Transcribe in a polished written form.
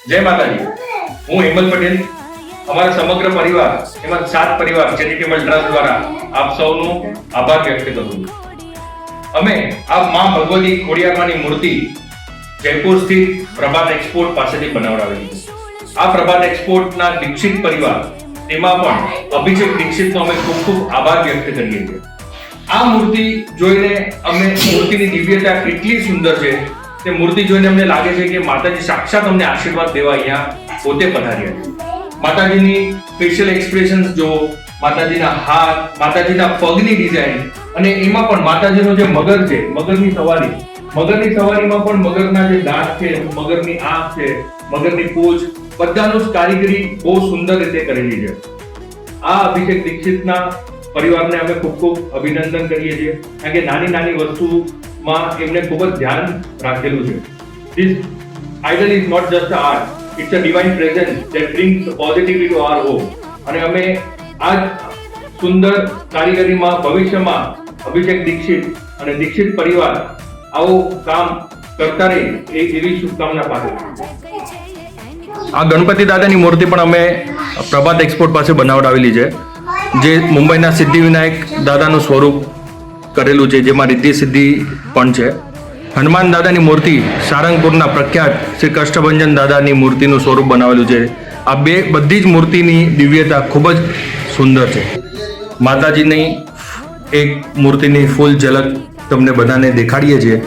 જય માતાજી. હું હેમલ પટેલ, અમારા સમગ્ર પરિવાર એમાં 7 પરિવાર ચેરિટેબલ ટ્રસ્ટ દ્વારા આપ સૌનો આભાર વ્યક્ત કરું છું. અમે આ માં ભગવતી ખોડિયારની મૂર્તિ જયપુર સ્થિત પ્રભાત એક્સપોર્ટ પાસેથી બનાવડાવેલી છે. આ પ્રભાત એક્સપોર્ટના દીક્ષિત પરિવાર, તેમાં પણ અભિષેક દીક્ષિતનો અમે ખૂબ ખૂબ આભાર વ્યક્ત કરીએ છીએ. આ મૂર્તિ જોઈને અમે મૂર્તિની દિવ્યતા કેટલી સુંદર છે તે મૂર્તિ જોઈને અમને લાગે છે કે માતાજી સાક્ષાત અમને આશીર્વાદ દેવા અહીંયા પોતે પધાર્યા છે. માતાજીની ફેશિયલ એક્સપ્રેશન્સ જો, માતાજીના હાથ, માતાજીના પગની ડિઝાઇન અને એમાં પણ માતાજીનો જે મગર છે, મગરની સવારીમાં પણ મગરના જે દાંત છે, મગરની આંખ છે, મગરની પૂંછ, બધાનું જ કારીગરી બહુ સુંદર રીતે કરેલી છે. આ અભિષેક દીક્ષિતના પરિવારને અમે ખૂબ ખૂબ અભિનંદન કરીએ છીએ, કારણ કે નાની નાની વસ્તુમાં એમને ખૂબ જ ધ્યાન રાખેલું છે. This idol is not just an art, it's a divine presence that brings positivity to our home. અને અમે આ સુંદર કારીગરીમાં ભવિષ્યમાં અભિષેક દીક્ષિત અને દીક્ષિત પરિવાર આવું કામ કરતા રહે એવી શુભકામના પાઠવું છું. આ ગણપતિ દાદાની મૂર્તિ પણ અમે પ્રભાત એક્સપોર્ટ પાસે બનાવડાવેલી છે, જે મુંબઈના સિદ્ધિવિનાયક દાદાનું સ્વરૂપ કરેલું છે, જેમાં રિદ્ધિ સિદ્ધિ પણ છે. હનુમાન દાદાની મૂર્તિ સારંગપુરના પ્રખ્યાત શ્રી કષ્ટભંજન દાદાની મૂર્તિનું સ્વરૂપ બનાવેલું છે. આ બધી જ મૂર્તિની દિવ્યતા ખૂબ જ સુંદર છે. માતાજીની એક મૂર્તિની ફૂલ ઝલક તમને બધાને દેખાડીએ છીએ.